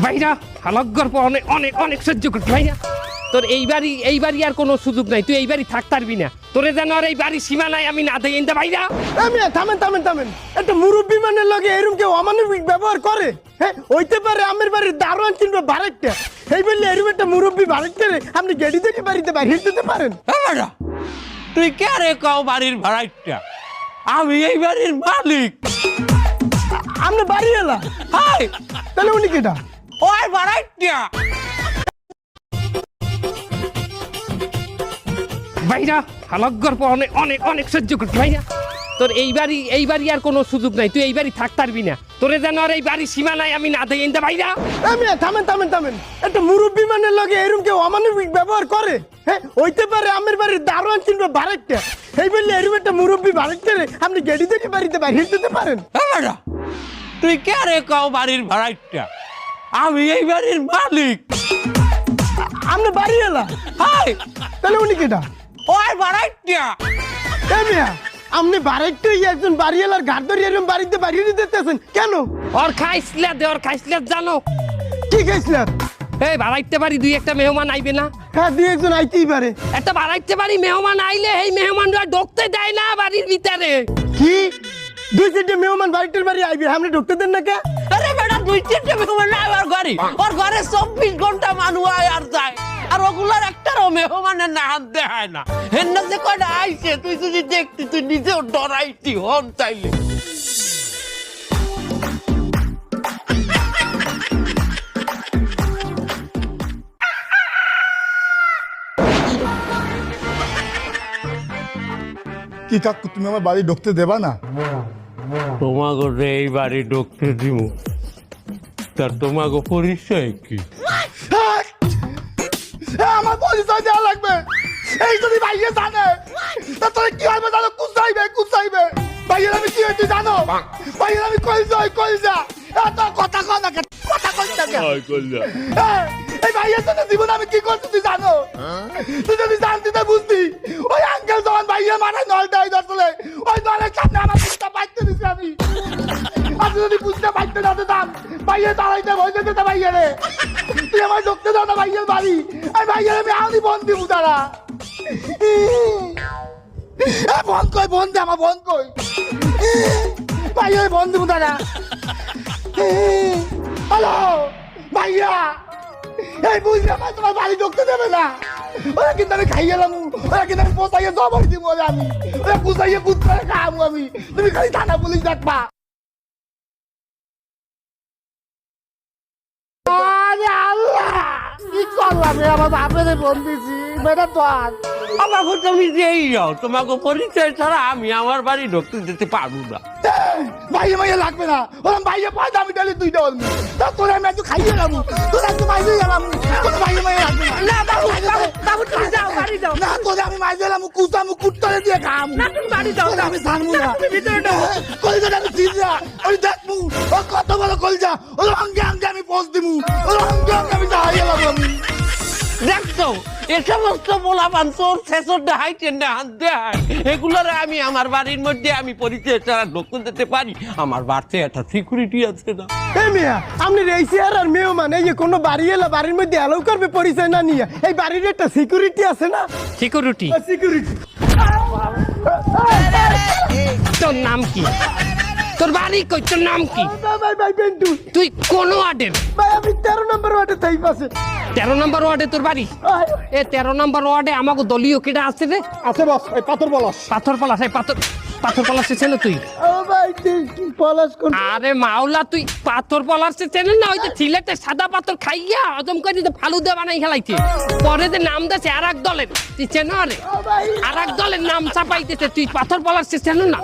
ভাইরা হালক গল্প অনেক অনেক অনেক সহ্য করছি ভাইরা। তোর এইবারই আর কোনো সুযোগ নাই, তুই এইবারই থাকতে পারবি না। তোরে যেন আর এই বাড়ির সীমানায় আমি না দেই ইন্দা ভাইরা। থামেন একটা মুরব্বী মানের লগে এরকম কেউ অমানবিক ব্যবহার করে? হ্যাঁ, হইতে পারে আমের বাড়ির দারোয়ান কিনবে বারেকটা, এই বললে এরকম একটা মুরব্বী বারেকটা আপনি গেড়ি থেকে বাড়িতে বাড়িয়ে দিতে পারেন? তুই কে রে কও বাড়ির ভাড়াইটা? আমি এই বাড়ির মালিক। আপনি বাড়ি এলা? হাই, তাহলে উনি কেটা? ওই ভাড়াইটা। ভাইরা হালক গল্প অনেক অনেক অনেক সহ্য করছি ভাইরা। তোর এইবারই আর কোনো সুযোগ নাই, তুই এইবারই থাকতে পারবি না। তোরে যেন আর এই বাড়ির সীমানায় আমি না দেই ইন্দা ভাইরা। থামেন একটা মুরব্বী মানের লগে এরকম কেউ অমানবিক ব্যবহার করে? হ্যাঁ, হইতে পারে আমের বাড়ির দারোয়ান কিনবে বারেকটা, এই বললে এরকম একটা মুরব্বী বারেকটা আপনি গেড়ি থেকে বাড়িতে বাড়িয়ে দিতে পারেন? তুই কে রে কও বাড়ির ভাড়াইটা? আমি এই বাড়ির মালিক। আপনি বাড়ি এলা? হাই, তাহলে উনি কেটা? ওই ভাড়াইটা। আপনি বারেকটাই একজন বাড়িওয়ালার ঘাট ধরে এরকম বাড়িতে বাড়িয়ে দিতেছেন কেন? ওর খাইসলে জানো কি খাইছিলেন? এই বাড়াইতে পারি দুই একটা মেহমান আইবে না? হ্যাঁ, দুই একজন আইতেই পারে। একটা বাড়াইতে পারি মেহমান আইলে এই মেহমানরা ঢুকতে দেয় না বাড়ির ভিতরে। কি দুই তিনটে মেহমান বাড়িটার বাড়ি আইবে, আপনি ঢুকতে দেন না কে? আরে বেটা, দুই তিনটে মেহমান না আমার ঘরে, ওর ঘরে 24 ঘন্টা মানুষ আয় আর যায়, আর ওগুলার একটারও মেহমানের না হাত দেয় না। হেন যে কয়টা আইছে তুই যদি দেখতি তুই নিজেও ডরাইতি হন চাইলে। কি কাকু, তুমি আমার বাড়ি ঢুকতে দেবা না? তোমাকে এই বাড়ি ঢুকতে দিব, তার তোমাকে পরিচয় কি? আমার পরিচয় দেওয়া লাগবে। এই যদি ভাইয়ে জানে তাহলে কি হবে জানো? কুচাইবে ভাইয়ের আমি কি হয়েছি জানো? ভাইয়ের আমি কইজা এত কথা কয় না, কথা কইতা কে? এই ভাইয়ের জন্য জীবন আমি কি করছি তুই জানো? তুই যদি জানতি তো বুঝতি। ওই আঙ্কেল যখন ভাইয়ের মাথায় নলটাই ধরছিলে, ওই নলের সামনে আমার বুঝতে পারতে দিছি আমি। আমি যদি বুঝতে পারতে না দিতাম, ভাইয়ে দাঁড়াইতে ভয় যেত ভাইয়ারে। তুই আমার ঢুকতে দাও না ভাইয়ের বাড়ি, আমি ভাইয়ের আমি আনি বন্দি উদারা। বন দে আমার বন কই ভাইয়ের বন্ধু উদারা। হ্যালো ভাইয়া, এই বুঝলে আমার তোমার বাড়ি ঢুকতে দেবে না। ওরা কিন্তু আমি খাই গেলাম, ওরা কিন্তু আমি পোষাইয়ে জবর দিব আমি, ওরা পুষাইয়ে কুদ করে খাবো আমি। তুমি খালি থানা পুলিশ দেখবা। আরে আল্লাহ, কি করলাম আমার বাপের ফোন দিছি বেটা তো আর আমাকে তুমি যেই যাও, তোমাকে পরিচয় ছাড়া আমি আমার বাড়ি ঢুকতে যেতে পারবো না। ভাইয়ে ভাইয়ে লাগবে না, ওরম ভাইয়ে পয়সা আমি তাহলে তুই দেওয়াল তা তোরা আমি একটু খাইয়ে গেলাম, তোরা একটু মাইজে গেলাম, তোর ভাইয়ে ভাইয়ে লাগবে না। না বাবু তুমি যাও, বাড়ি যাও। না তোরা আমি মাইজে গেলাম, কুচামু কুত্তরে দিয়ে খাম। না তুমি বাড়ি যাও, তোরা আমি জানবো না। তুমি ভিতরে ঢোকো। কলজাটা আমি চিনরা, ওই দেখবো ও কত বড় কলজা, ওর অঙ্গে অঙ্গে আমি পোষ দিমু, ওর অঙ্গে অঙ্গে আমি যাই গেলাম আমি। দেখছো এ সমস্ত পোলাপান চোর ছেচর দেখাই টেন্ডে হাত দেয়, এগুলোরে আমি আমার বাড়ির মধ্যে আমি পরিচয় ছাড়া ঢুকতে যেতে পারি? আমার বাড়িতে একটা সিকিউরিটি আছে না? এই মিয়া, আপনি এই চেয়ার আর মেহমান এই যে কোনো বাড়ি এলা বাড়ির মধ্যে অ্যালাউ করবে পরিচয় না নিয়ে? এই বাড়ির একটা সিকিউরিটি আছে না? সিকিউরিটি? সিকিউরিটি। তোর নাম কি? তোর বাড়ি কই? তোর নাম কি? ভাই বেন্টু। তুই কোন ওয়ার্ডের? ভাই আমি 13 নম্বর ওয়ার্ডে থাই পাশে। 13 নম্বর ওয়ার্ডে তোর বাড়ি? এ 13 নম্বর ওয়ার্ডে আমাকে দলীয় কেটা আছে রে? আছে বস, এই পাথর পলাশ। পাথর পলাশ? এই পাথর পলাশ চেন তুই? ও ভাই কি পলাশ কোন? আরে মাওলা, তুই পাথর পলাশ চেন না? ওই যে সিলেটে সাদা পাথর খাইয়া হজম করে যে ফালুদা বানাই খেলাইছে, পরে যে নাম দেছে আর এক দলের, তুই চেন? আরে আর এক দলের নাম চাপাইতেছে, তুই পাথর পলাশ চেন না?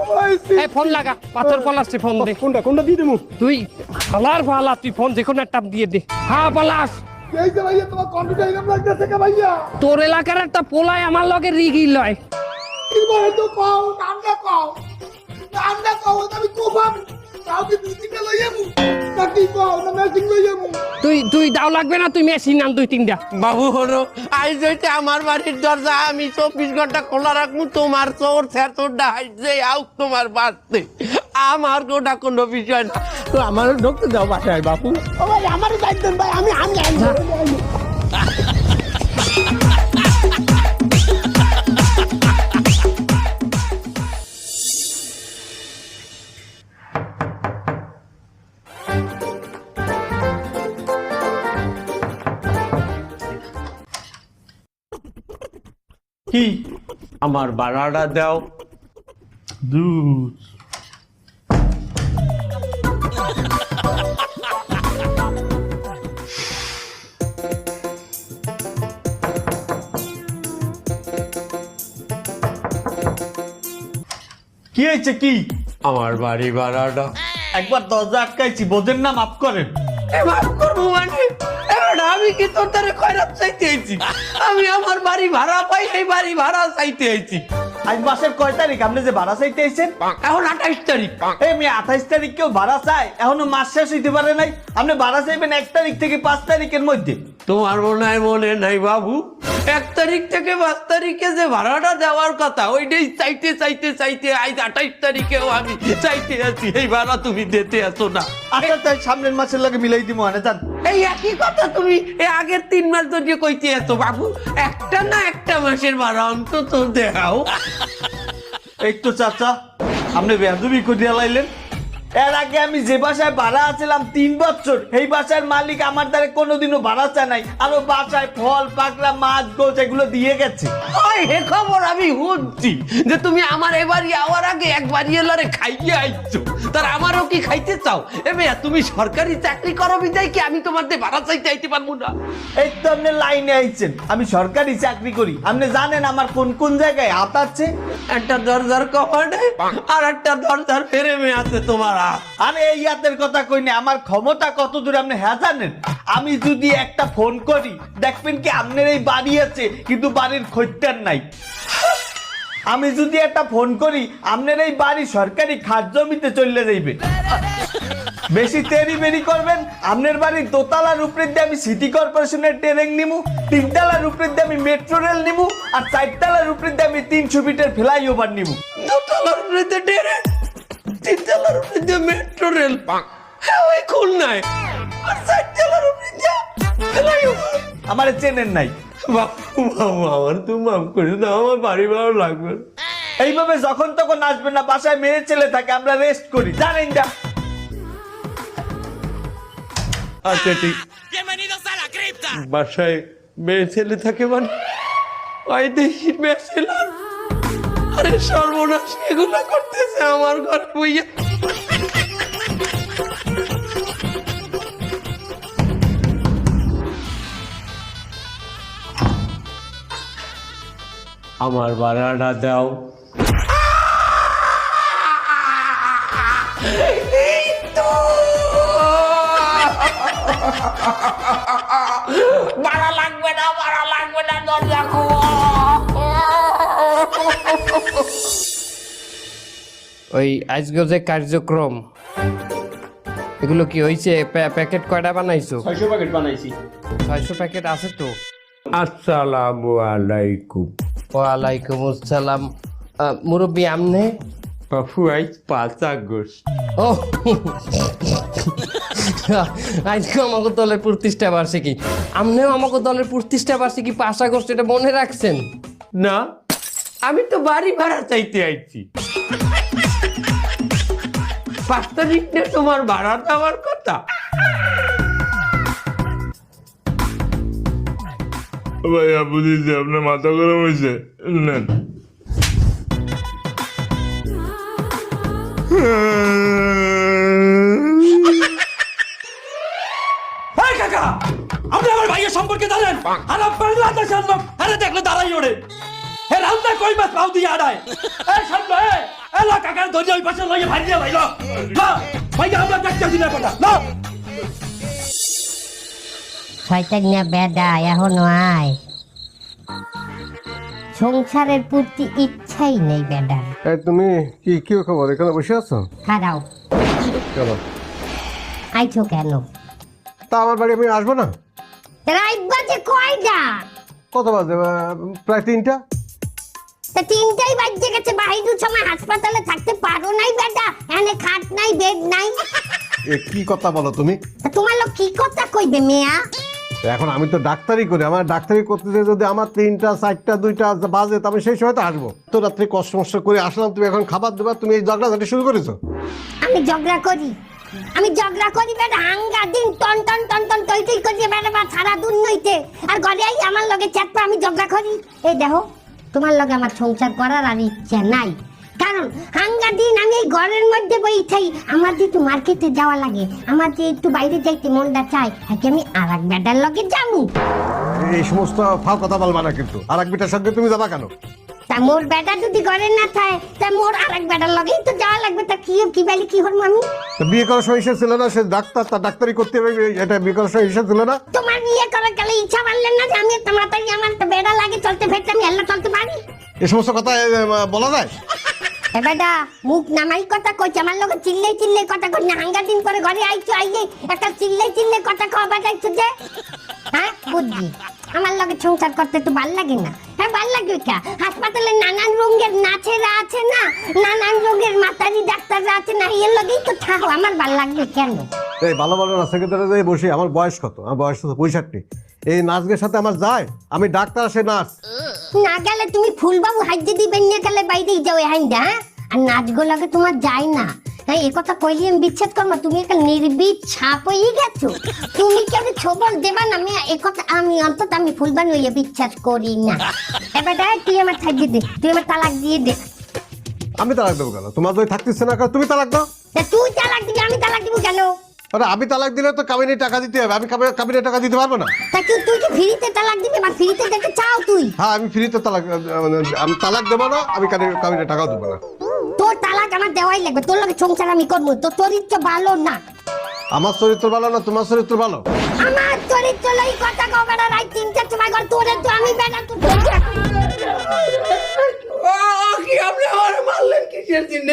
এই ফোন লাগা, পাথর পলাশে ফোন দে। কোনটা দিয়ে দেবো? তুই ফালা, তুই ফোন যে কোনো একটা দিয়ে দে। হ্যাঁ পলাশ, এই যে ভাইয়া তোমার কম্পিউটার এরকম লাগতেছে কে ভাইয়া? তোর এলাকার একটা পোলায় আমার লগে রিগি লয়। কি বলে তো কও, নামটা কও, আমি কোপাম। কাউকে দুদিকে লইয়ামু নাকি কও না ম্যাচিং লইয়ামু তুই দাও লাগবে না, তুই মেশিন আন 2-3টা। বাবু হলো আজ হইতে আমার বাড়ির দরজা আমি 24 ঘন্টা খোলা রাখবো, তোমার চোর ছ্যাঁচোরটা হাইছে আউ তোমার বাড়তে আমার গোটা কোনো বিষয় না। তো আমার ঢুকতে দাও বাসায় বাবু। ও ভাই আমারও দায়িত্ব দেন ভাই, আমি কি আমার ভাড়াটা দাও। দুধ কি হয়েছে কি আমার বাড়ি ভাড়াটা একবার দরজা আটকাইছি, বোঝেন না, মাফ করেন। মাফ করবো মানে এবার আমি কি তোর দ্বারা খয়রাত চাইতে আইছি? আমি আমার বাড়ি ভাড়া পাই, এই বাড়ি ভাড়া চাইতে আইছি। আজ মাসের কয় তারিখ আপনি যে ভাড়া চাইতে আইছেন? এখন 28 তারিখ। এই মেয়ে 28 তারিখ কেউ ভাড়া চায়? এখনো মাস শেষ হইতে পারে নাই, আপনি ভাড়া চাইবেন 1 তারিখ থেকে 5 তারিখের মধ্যে। তোমার মনে নাই বাবু, 1 তারিখ থেকে 5 তারিখে যে ভাড়াটা দেওয়ার কথা ওইটাই চাইতে চাইতে চাইতে আজ 28 তারিখেও আমি চাইতে আছি, এই ভাড়া তুমি দিতে আসো না। আচ্ছা তাই সামনের মাসের লাগে মিলাই দিব আনে যান। এই একই কথা তুমি এই আগের 3 মাস ধরে কইতে আছো বাবু, একটা না একটা মাসের ভাড়া অন্তত দেও। এই তো চাচা আপনি বেয়াদবি করিয়া লাইলেন। এর আগে আমি যে বাসায় ভাড়া আছিলাম 3 বছর, এই বাসার মালিক আমার দ্বারা কোনোদিনও ভাড়া চায় নাই, আরো বাসায় ফল পাকড়া মাছ গোছ এগুলো দিয়ে গেছে। ওই হে খবর আমি শুনছি যে তুমি আমার এবারই আওয়ার আগে একবারই এলারে খাইয়ে আইছো, তার আমারও কি খাইতে চাও? এ মেয়া তুমি সরকারি চাকরি করো বিদায় কি আমি তোমার দিয়ে ভাড়া চাইতে আইতে পারবো না? এই তো আপনি লাইনে আইছেন, আমি সরকারি চাকরি করি, আপনি জানেন আমার কোন কোন জায়গায় হাত আছে। একটা দরজার কপাটে আর একটা দরজার ফ্রেমে আছে তোমার হাত। আরে এই হাতের কথা কই না, আমার ক্ষমতা কত দূর আপনি হ্যাঁ জানেন? আমি যদি একটা ফোন করি দেখবেন কি আপনার এই বাড়ি আছে কিন্তু বাড়ির খদ্দের নাই। আমি যদি একটা ফোন করি আপনার এই বাড়ি সরকারি খাত জমিতে চলে যাইবে। বেশি তেরি বেরি করবেন, আপনার বাড়ির দোতলার উপরে দিয়ে আমি সিটি কর্পোরেশনের ট্রেন নিমু, 3 তলার উপরে দিয়ে আমি মেট্রো রেল নিমু, আর 4 তলার উপরে দিয়ে আমি 300 ফিটের ফ্লাইওভার নিমু। দোতলার উপরে ট্রেন, 3 তলার উপরে দিয়ে মেট্রো রেল, হ্যাঁ ওই খুলনায়, আর 4 তলার উপরে দিয়ে ফ্লাইওভার। আমার চেনেন নাই বাবু বাবু আমার তুমি মাফ করে দাও, আমার বাড়ি ভালো লাগবে না। এইভাবে যখন তখন আসবেন না, বাসায় মেয়ে ছেলে থাকে, আমরা রেস্ট করি জানেন যা। আচ্ছা ঠিক, বাসায় মেয়ে ছেলে থাকে মানে ওই দেখি মেয়ে ছেলে, আরে সর্বনাশ এগুলো করতেছে আমার ঘর বইয়া। আমার ভাড়াটা দাও। ভাড়া লাগবে না, ভাড়া লাগবে না, দরজা খোলো। ওই আজকে যে কার্যক্রম এগুলো কি হয়েছে? প্যাকেট কয়টা বানাইছো? 600 প্যাকেট বানাইছি। 600 প্যাকেট আছে তো? আসসালামু আলাইকুম। ওয়ালাইকুম আসসালাম। মুরব্বী আমনে? বাপু আজ 5 আগস্ট। ও আজকে আমাকে দলের প্রতিষ্ঠা বার্ষিকী। আমনেও আমাকে দলের প্রতিষ্ঠা বার্ষিকী 5 আগস্ট, এটা মনে রাখছেন? না আমি তো বাড়ি ভাড়া চাইতে আইছি। 5 তারিখ নিয়ে তোমার ভাড়া দেওয়ার কথা। ভাই আপু দিদি আপনার মাথা গরম হয়েছে নেন। এই কাকা, আপনি আমার ভাইয়ের সম্পর্কে জানেন? আর বাংলাদেশের লোক আরে দেখলে দাঁড়াই ওড়ে। হে রান্না কই মাছ পাও দিয়ে আড়ায়। এই সামনে এলা কাকার ধরে ওই পাশে লইয়ে ভাই দিয়ে ভাইলো। না ভাই আমরা দেখতেছি না কথা। না শয়তান না বেডা এখনো আয়। সংসারের প্রতি ইচ্ছাই নেই বেডার। তুমি কি কি খবর এখানে বসে আছো? খারাও কেন? আইছো কেন? তা আমার বাড়ি আমি আসবো না? রাত বাজে কয়টা? কত বাজে? প্রায় 3টা। তা 3টাই বাজে গেছে, বাহিদুর সময় হাসপাতালে থাকতে পারো নাই বেটা? এনে খাট নাই, বেড নাই। এ কি কথা বলো তুমি? তা তোমার লোক কি কথা কইবে মিয়া? এখন আমি তো ডাক্তারি করি, আমার ডাক্তারি করতে যেয়ে যদি আমার 3টা 4টা 2টা বাজে তো আমি সেই সময় তো আসবো। তো রাত্রে কষ্ট মষ্ট করে আসলাম, তুমি এখন খাবার দেবা, তুমি এই ঝগড়াঝাটি শুরু করেছো। আমি ঝগড়া করি? আমি ঝগড়া করি বেটা? হাঙ্গা দিন টন টন টন টন টই টই করি বেটা, বা সারা দুন নইতে আর ঘরে আই আমার লগে চ্যাটপা আমি ঝগড়া করি? এই দেখো, তোমার লগে আমার সংসার করার আর ইচ্ছা নাই। কারণ হাঙ্গা দিন আমি এই ঘরের মধ্যে বইথাই, আমার যে একটু মার্কেটে যাওয়া লাগে, আমার যে একটু বাইরে যাইতে মনটা চায়, তাকে আমি আর এক বেটার লগে যাবো। এই সমস্ত ফাও কথা বলবা না কিন্তু। আর এক বিটার সঙ্গে তুমি যাবা কেন? তা মোর বেটা যদি ঘরে না থাকে, তা মোর আর এক বেটার লগেই তো যাওয়া লাগবে। তা কি বলি কি হল আমি? তো বিয়ে করার সময় হিসেব ছিল না? সে ডাক্তার, তার ডাক্তারি করতে হবে, এটা বিয়ে করার সময় হিসেব ছিল না? তোমার বিয়ে করার গেলে ইচ্ছা পারলেন না যে আমি একটা মাতারি, আমার একটা বেড়া লাগে চলতে ফেরতে, আমি এল্লা চলতে পারি? এই সমস্ত কথা বলা যায়? এ বেটা, মুখ নামাই কথা কইছে, আমার লগে চিল্লাই চিল্লাই কথা কই না। হাঙ্গা দিন পরে ঘরে আইছো, আইয়ে একটা চিল্লাই চিল্লাই কথা কওয়া বাজাইছো যে, হ্যাঁ বুঝছি। আমার লগে সংসার করতে তো ভাল লাগে না? হ্যাঁ ভাল লাগবে কা? হাসপাতালে নানান রঙের নাচেরা আছে না, নানান রঙের মাতারি ডাক্তাররা আছে না, এর লগেই তো থাকো, আমার ভাল লাগবে কেন? এই ভালো ভালো না সেক্রেটারি বসি। আমার বয়স কত? আমার বয়স তো 65। এই নাচের সাথে আমার যায়? আমি ডাক্তার, সে নার্স। না গেলে তুমি ফুলবাবু হাজ্যে দিবেন নিয়ে গেলে বাইরেই যাও হাইন্দা, হ্যাঁ? আর নাচগো লাগে তোমার যায় না? হ্যাঁ, এ কথা কইলে আমি বিচ্ছেদ করবো? তুমি একটা নির্বিদ ছাপ হয়ে গেছো। তুমি কেউ ছবল দেবা না? আমি অন্তত আমি ফুলবান হইয়া বিশ্বাস করি না। এবার তুই আমার থাকিয়ে দে, তুই আমার তালাক দিয়ে দে। আমি তালাক দেবো কেন? তোমার যদি থাকতেছে না, তুমি তালাক দাও। তা তুই তালাক দিবি, আমি তালাক দিব কেন? আরে আমি তালাক দিলে তো কাবিনে টাকা দিতে হবে, আমি কাবিনে টাকা দিতে পারবো না। তা তুই কি ফ্রিতে তালাক দিবি? বা ফ্রিতে দেখতে চাও তুই? হ্যাঁ, আমি ফ্রিতে তালাক, আমি তালাক দেবো না, আমি কাবিনে টাকাও দেবো না। তোর তালাক আমার দেওয়াই লাগবে, তোর লগে সংসার আমি করবো। তোর চরিত্র ভালো না। আমার চরিত্র ভালো না, তোমার চরিত্র ভালো? আমার চরিত্র লই কথা কবে না? রাত 3টার সময় ঘর তোরে তো আমি বেটা তো কি আপনি আমার মারলেন কিসের জন্য?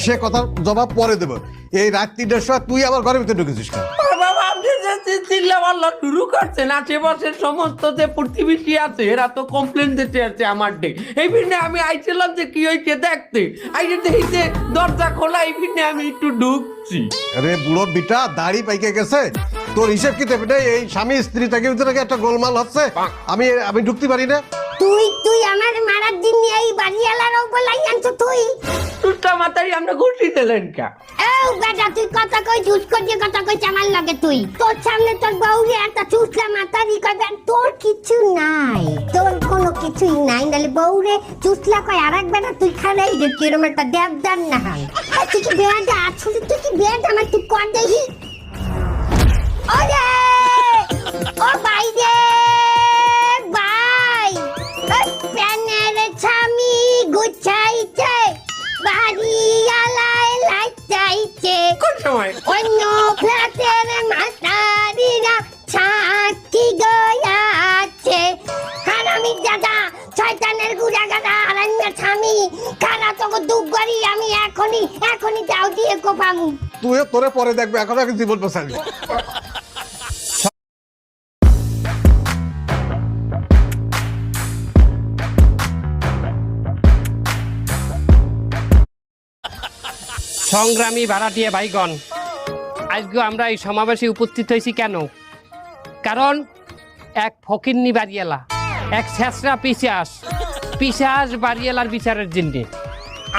সে কথার জবাব পরে দেবো। এই রাত 3টার সময় তুই আমার ঘরের ভিতরে ঢুকেছিস কেন? বাবা, আপনি যে চিল্লা পাল্লা শুরু করছেন, আশেপাশের সমস্ত যে প্রতিবেশী আছে এরা তো কমপ্লেন দিতে আছে আমার ডে। এই ভিন্নে আমি আইছিলাম যে কি হয়েছে দেখতে, আইসে দেখি যে দরজা খোলা, এই ভিন্নে আমি একটু ঢুকছি। আরে বুড়ো বিটা, দাড়ি পাইকে গেছে তোর, হিসেব কি দেবে? এই স্বামী স্ত্রী থেকে ভিতরে একটা গোলমাল হচ্ছে, আমি ঢুকতে পারি না? তুই আমার মারার দিন এই বাড়িওয়ালার বলাই আনছো তুই? টুটা মাতারি আমরা ঘুরতে দিলেন কা? এই বেটা, তুই কথা কই ঝুট করে কথা কইছ আমার লগে? তুই তোর সামনে তোর বউরে একটা চুষলা মাতারি কইবে, তোর কিছু নাই, তোর কোনো কিছুই নাই। নালে বউরে চুষলা কয় আরেক বেটা, তুই খারাই যে কিরম একটা দেবদার না হয়। তুই কি বেটা আসলে? তুই কি বেটা আমার? তুই কর দেখি। ওরে ও বাইরে ভাই, প্যানের ছামি গুছাইছে, বাড়িওয়ালায় লাইটাইছে, কোন সময়? অন্য ফ্ল্যাটের মাতারিরা ছাতি গয়াছে। হারামি দাদা, শয়তানের গুড়া গাদা, আরান্না ছামি, কারা তোকে দুঃখ করি আমি এখনই যাও দিয়ে কোপামু। তুই তোরে পরে দেখবে, এখন আগে জীবন বাঁচাবি। সংগ্রামী ভাড়াটিয়া ভাইগণ, আজকে আমরা এই সমাবেশে উপস্থিত হয়েছি কেন? কারণ এক ফকিন্নি বাড়িয়ালা, এক শেষরা পিশাস বাড়িয়ালার বিচারের জন্য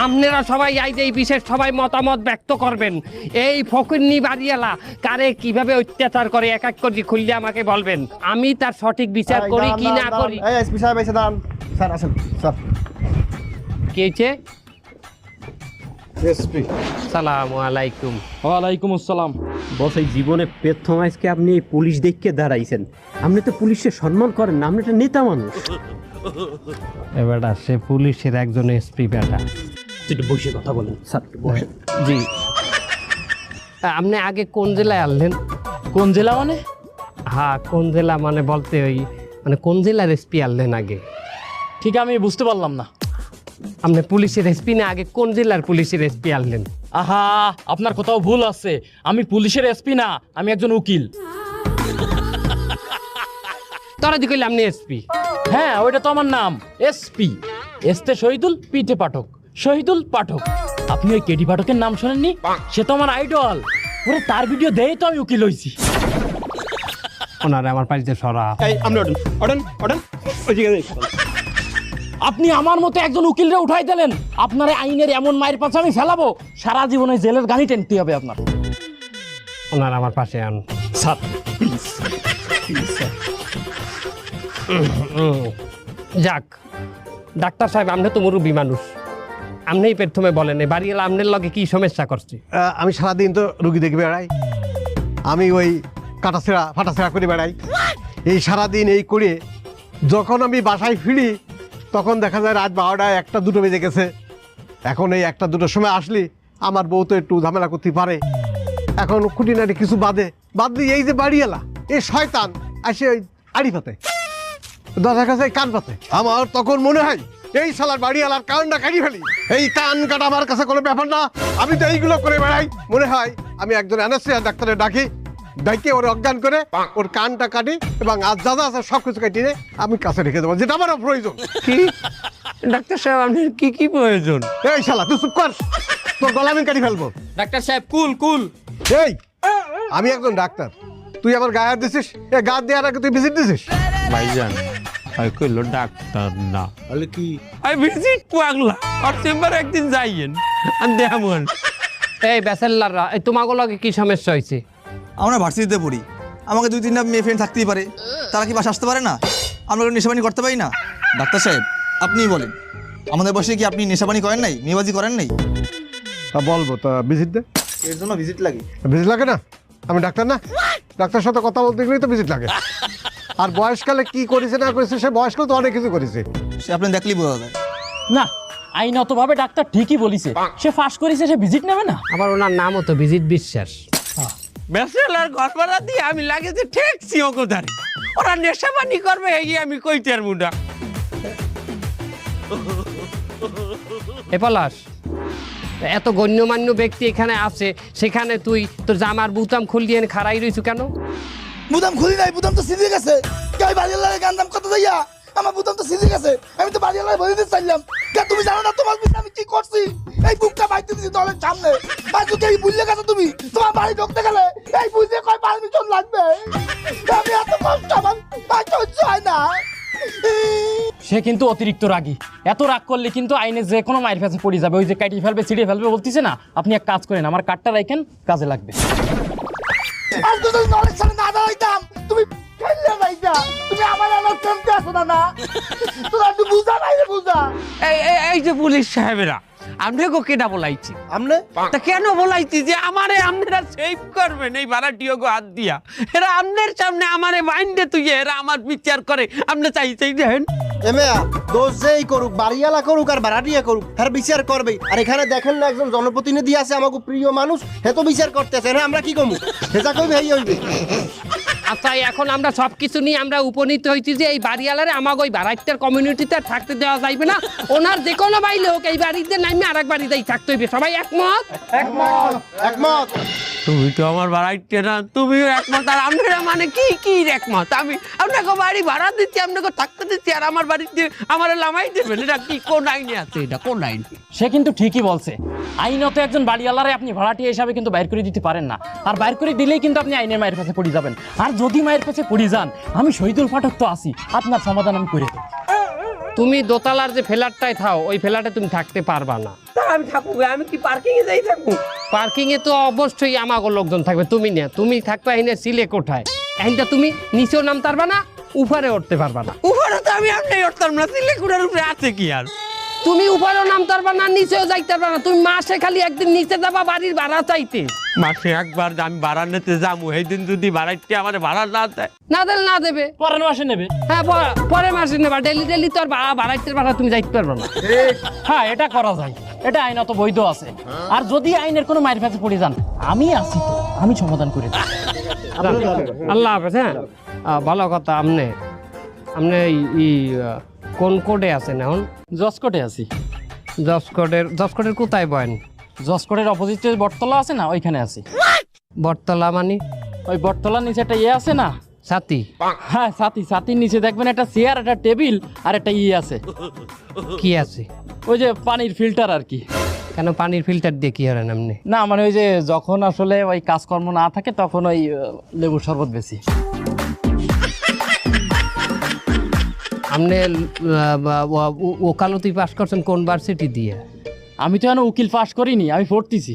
আপনারা সবাই এই বিশেষ সবাই মতামত ব্যক্ত করবেন। এই ফকিন্নি বাড়িয়ালা কারে কিভাবে অত্যাচার করে এক এক করে খুললে আমাকে বলবেন, আমি তার সঠিক বিচার করি কি না করি। স্যার আসেন স্যার। কে হয়েছে? এসপি সালামু আলাইকুম। ওয়ালাইকুম আসসালাম। বস, এই জীবনে প্রথম আজকে আপনি এই পুলিশ দেখে দাঁড়াইছেন। আপনি তো পুলিশকে সম্মান করেন না, আপনি একটা নেতা মানুষ। এবারটা সে পুলিশের একজন এসপি বেটা। একটু বসে কথা বলেন স্যার, বসেন। জি, আপনি আগে কোন জেলায় আনলেন? কোন জেলা মানে? হ্যাঁ, কোন জেলা মানে বলতে ওই মানে কোন জেলার এসপি আনলেন আগে? ঠিক আমি বুঝতে পারলাম না। আপনি পুলিশের এসপি না, আগে কোন জেলার পুলিশের এসপি আনলেন? আহা, আপনার কোথাও ভুল আছে। আমি পুলিশের এসপি না, আমি একজন উকিল। তোরা দি কইলে আপনি এসপি? হ্যাঁ, ওইটা তো আমার নাম, এসপি। এসতে শহীদুল, পিতে পাঠক, শহীদুল পাঠক। আপনি ওই কেডি পাঠকের নাম শোনেননি? সে তো আমার আইডল। ওরে তার ভিডিও দেই তো আমি উকিল হইছি। ওনারে আমার পাশে সরা। এই আপনি ওঠেন ওঠেন ওঠেন, ওই জায়গায় আপনি আমার মতো একজন উকিলরে উঠাই দিলেন। আপনার আইনের এমন মায়ের পাশে আমি ফেলাবো, সারা জীবনে জেলের গাড়ি টেনতে হবে আপনার। ওনার আমার পাশে আন স্যার যাক, ডাক্তার সাহেব আপনি তো মুরব্বী মানুষ, আপনিই প্রথমে বলেন এই বাড়ি এলা আপনার লগে কি সমস্যা করছে? আমি সারাদিন তো রুগী দেখে বেড়াই, আমি ওই কাটাছেড়া ফাটাছেড়া করে বেড়াই। এই সারাদিন এই করে যখন আমি বাসায় ফিরি তখন দেখা যায় রাত 12টায় 1টা 2টো বেজে গেছে। এখন এই 1টা 2টোর সময় আসলে আমার বউ তো একটু ঝামেলা করতে পারে। এখন খুঁটিনাটি কিছু বাদ দিয়ে এই যে বাড়িওয়ালা এই শয়তান আসে ওই আড়ি পাতে, দরজার কাছে কান পাতে। আমার তখন মনে হয় এই শালার বাড়িওয়ালার কানটা কাটি ফেলি। এই কান কাটা আমার কাছে কোনো ব্যাপার না, আমি তো এইগুলো করে বেড়াই। মনে হয় আমি একজন অ্যানেস্থেসিয়া ডাক্তারের ডাকে ওর অজ্ঞান করে ওর কানটা কাটি এবং আজ যা যা আছে সব কিছু কাটিয়ে আমি কাছে রেখে দেবো, যেটা আমার প্রয়োজন। কি ডাক্তার সাহেব আপনার কি কি প্রয়োজন? এই শালা তুই চুপ কর, তোর গলা আমি কাটি ফেলবো। ডাক্তার সাহেব কুল কুল। এই আমি একজন ডাক্তার, তুই আমার গায়ে হাত দিছিস? এ গা দেওয়ার আগে তুই ভিজিট দিছিস? ভাইজান আমি কইলো ডাক্তার না, তাহলে কি? আমি ভিজিট পাগলা, আর চেম্বারে একদিন যাইয়েন আর দেখামন। এই ব্যাচেলাররা, এই তোমাগো লগে কি সমস্যা হয়েছে? আমরা ভার্সিটিতে পড়ি, আমাকে 2-3টা মেয়ে ফ্রেন্ড থাকতেই পারে, তারা কি বাসা আসতে পারে না? আমরা নেশাবানি করতে পারি না? ডাক্তার সাহেব আপনিই বলেন, আমাদের বসে কি আপনি নেশাবানি করেন নাই, মেয়েবাজি করেন নাই? তা বলবো, তা ভিজিট দে। এর জন্য ভিজিট লাগে? ভিজিট লাগে না? আমি ডাক্তার না? ডাক্তার সাথে কথা বলতে গেলেই তো ভিজিট লাগে। আর বয়সকালে কি করেছে না করেছে, সে বয়সকালে তো অনেক কিছু করেছে। সে আপনি দেখলেই বোঝা যায়। না, আইনতভাবে ডাক্তার ঠিকই বলিছে, সে ফাঁস করেছে, সে ভিজিট নেবে না। আবার ওনার নামও তো ভিজিট বিশ্বাস। ব্যাচেলার ঘর ভাড়া দিয়ে আমি লাগে যে ঠেকছি ওগোদারি, ওরা নেশাবানি করবে এই আমি কইতের মুডা। এ পলাশ, এত গণ্যমান্য ব্যক্তি এখানে আছে, সেখানে তুই তোর জামার বুতাম খুলিয়ে খাড়াই রইছু কেন? বুদাম খুলি নাই, বুদাম তো সিজে গেছে। কে বাড়ির লাগে গান দাম কত যাইয়া? আমার বুদাম তো সিজে গেছে, আমি তো বাড়ির লাগে বলে দিতে চাইলাম। কে তুমি জানো না তোমার পিছনে আমি কি করছি? এই বুকটা বাইতে দিছি দলের সামনে। আর তুই এই ভুলে গেছো তুমি, তোমার বাড়ি ঢুকতে গেলে এই বুঝে কয় পারমিশন লাগবে। আমি এত কষ্ট আমার সহ্য হয় না। সে কিন্তু অতিরিক্ত রাগী, এত রাগ করলে কিন্তু আইনে যে কোনো মায়ের কাছে পড়ে যাবে। ওই যে কাটিয়ে ফেলবে ছিঁড়ে ফেলবে বলতেছে না, আপনি এক কাজ করেন, আমার কাঠটা রাখেন, কাজে লাগবে। আর তুই যদি নলের সামনে না দাঁড়াইতাম, তুমি খেললে যাইতা। তুমি আমার আমার চলতে আসো না। তোরা একটু বুঝা নাই রে, বুঝা। এই যে পুলিশ সাহেবেরা, আপনি গো কেনা বলাইছি? আমনে তা কেন বলাইছি যে আমারে আপনারা সেভ করবেন এই ভাড়াটিও গো হাত দিয়া? এরা আপনার সামনে আমারে মাইন্ডে তুই এরা আমার বিচার করে, আপনি চাইছেই দেখেন। এমেয়া দোষ যেই করুক, বাড়িওয়ালা করুক আর ভাড়াটিয়া করুক, হ্যাঁ বিচার করবে। আর এখানে দেখেন না একজন জনপ্রতিনিধি আছে, আমাকে প্রিয় মানুষ, হে তো বিচার করতেছে। হ্যাঁ আমরা কি কমু, হেজা কইবে এই হইবে। আচ্ছা, এখন আমরা সবকিছু নিয়ে আমরা উপনীত হয়েছি যে এই বাড়িওয়ালারে আমাকে ওই ভাড়াইটার কমিউনিটিতে থাকতে দেওয়া যাইবে না। ওনার যে কোনো বাইলে হোক এই বাড়িতে নামে আর এক বাড়িতেই থাকতে হইবে। সবাই একমত? একমত। তুমি তো আমার বাড়াইতে না, তুমিও একমত। আর আপনারা মানে কি কি একমত? আমি আপনাকে বাড়ি ভাড়া দিচ্ছি, আপনাকে থাকতে দিচ্ছি, আর আমার বাড়িতে আমার লামাই দেবেন? এটা কি কোন আইনে আছে? এটা কোন আইন? সে কিন্তু ঠিকই বলছে, আইনত একজন বাড়িওয়ালারে আপনি ভাড়াটিয়া হিসাবে কিন্তু বাইর করে দিতে পারেন না। আর বাইর করে দিলেই কিন্তু আপনি আইনের মায়ের কাছে পড়ে যাবেন। আর যদি মায়ের কাছে পড়ে যান, আমি শহীদুল পাঠক তো আছি, আপনার সমাধান আমি করে দেব। তুমি দোতলার যে ফ্ল্যাটটায় থাও, ওই ফ্ল্যাটে তুমি থাকতে পারবা না। তা আমি থাকবো, আমি কি পার্কিং এ যাই থাকবো? পার্কিং এ তো অবশ্যই আমাকে লোকজন থাকবে, তুমি না। তুমি থাকবে এখানে সিলে কোঠায়, এখানটা তুমি নিচেও নামতে পারবা না, উপরে উঠতে পারবা না। উপরে তো আমি আপনি উঠতাম না, সিলেকুড়ার উপরে আছে কি আর? তুমি উপরেও নামতে পারবা না, নিচেও যাইতে পারবা না। তুমি মাসে খালি একদিন নিচে যাবা বাড়ির ভাড়া চাইতে। মাসে একবার আমি ভাড়া নিতে যাবো, এই দিন যদি ভাড়াইতে আমার ভাড়া না দেয়, না দিলে না দেবে, পরের মাসে নেবে। হ্যাঁ পরে মাসে নেবা। ডেলি ডেলি তো আর ভাড়াইতে ভাড়া তুমি যাইতে পারবা না। হ্যাঁ, এটা করা যায়, এটা আইনত বৈধ আছে। আর যদি আইনের কোনো মায়ের কাছে পড়ে যান, আমি আছি তো, আমি সমাধান করে দেব। আল্লাহ হাফেজ। হ্যাঁ, ভালো কথা। আপনি কোন কোডে আছেন এখন? জজ কোর্টে আছি। জসকোটের কোথায় বয়েন? জসকোটের অপোজিটে বটতলা আছে না, ওইখানে আছি। বটতলা মানে? ওই বটতলার নিচে একটা ইয়ে আছে না, ছাতি। হ্যাঁ ছাতির নিচে দেখবেন একটা চেয়ার, একটা টেবিল আর একটা ইয়ে আছে। কি আছে? ওই যে পানির ফিল্টার আর কি। কেন পানির ফিল্টার দিয়ে কি হলেন আপনি? না মানে ওই যে যখন আসলে ওই কাজকর্ম না থাকে তখন ওই লেবুর শরবত বেশি। আপনি ওকালতি পাস করছেন কোন ভার্সিটি দিয়ে? আমি তো এখন উকিল পাস করিনি, আমি পড়তেছি।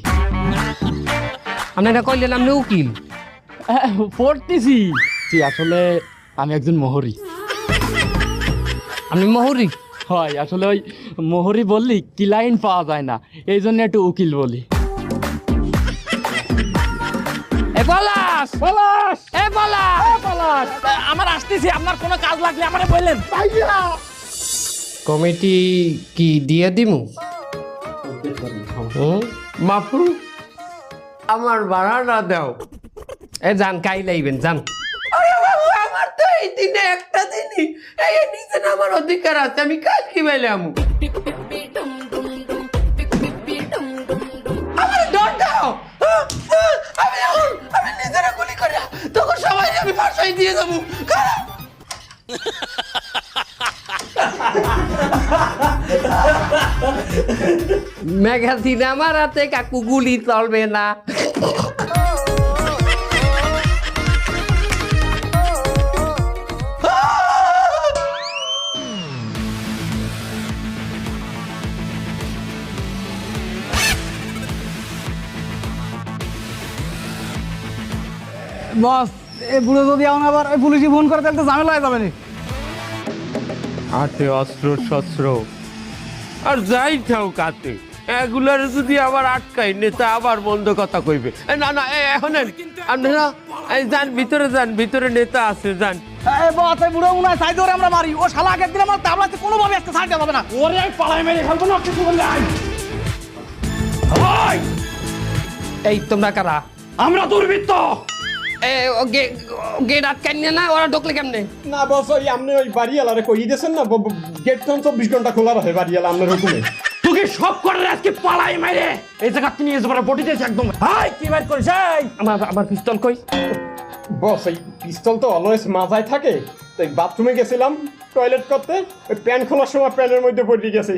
আপনি এটা কইলেন আপনি উকিল? পড়তেছি। আসলে আমি একজন মোহরি। আপনি মোহরি? হয়, আসলে ওই মোহরি বললি ক্লায়েন্ট পাওয়া যায় না, এই জন্য একটু উকিল বলি। আমার আসতেছি, আপনার কোনো কাজ লাগলে আমারে বললেন। কমিটি কি দিয়ে দিমু? বাপু আমার ভাড়াটা দাও। এ যান কাই লাইবেন যান। আমার তো এই দিনে একটা দিনই এই নিচে আমার অধিকার আছে, আমি কাল কি পাইলাম? আমার ডর দাও। আমি নিজেরা গুলি করে তখন সবাই আমি ফাঁসাই দিয়ে যাবো। ম্যাগাজিন আমার হাতে, কাকু গুলি চলবে না। বস এই বুড়ো যদি এখন আবার ওই পুলিশে ফোন করে তাহলে তো ঝামেলা হয়ে যাবে না। হাতে অস্ত্র শস্ত্র আর যাই থাও কাতে, এগুলার যদি আবার আটকাই নেতা আবার বন্ধ কথা কইবে। না না এখন আপনারা যান ভিতরে, যান ভিতরে, নেতা আছে, যান। এই বস এই বুড়ো মনে হয় সাইড ধরে আমরা মারি, ও শালা আগের দিন আমার তাবলাতে কোনোভাবে একটা সাইড যাবে না। ওরে পালাই মেরে ফেলবো না কিছু বললে। এই তোমরা কারা? আমরা দুর্বৃত্ত। গেট আটকাই না, ওরা ঢুকলে কেমনে? না বস, ওই আপনি ওই বাড়িওয়ালারে কই দিয়েছেন না, গেট তো 24 ঘন্টা খোলা রাখে বাড়িওয়ালা আপনার হুকুমে। তোকে সব করে আজকে পালাই মেরে এই জায়গা তুমি এসে পরে বটি দিয়েছে একদম। হাই কি বাইর করিস? আমার পিস্তল কই? বস এই পিস্তল তো অলওয়েজ মাথায় থাকে, তাই বাথরুমে গেছিলাম টয়লেট করতে, ওই প্যান্ট খোলার সময় প্যান্টের মধ্যে পড়ে গেছে,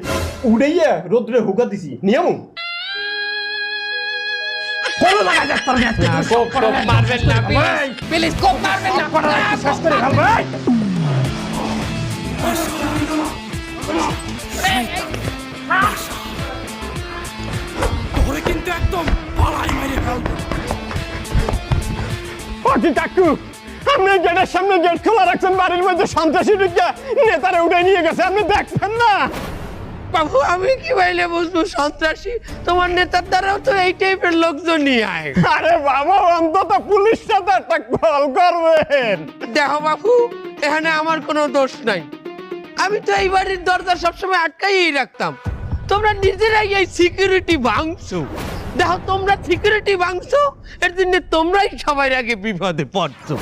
উড়াইয়া রোদ্রে হুকা দিছি নিয়ম। কোনো জায়গা যাচ্ছে না, কোপ মারবেন না প্লিজ, কোপ মারবেন না, শেষ করে ফেলবো। ওরে কিন্তু একদম পালাই মেরে ফেলবো। কাকু আপনি গেটের সামনে গেট খোলা রাখছেন, বাড়ির মধ্যে সন্ত্রাসী ঢুকে নেতারা উঠে নিয়ে গেছে, আপনি দেখছেন না? বাবু আমি কি বাইলে বুঝবো সন্ত্রাসী? তোমার নেতার দ্বারাও তো এই টাইপের লোকজনই আয়। আরে বাবা অন্তত পুলিশটা তো একটা কল করবেন। দেখো বাবু, এখানে আমার কোনো দোষ নাই, আমি তো এই বাড়ির দরজা সবসময় আটকাই রাখতাম। তোমরা নিজেরাই এই সিকিউরিটি ভাঙছো। দেখো তোমরা সিকিউরিটি ভাঙছো, এর জন্য তোমরাই সবার আগে বিপদে পড়ছো।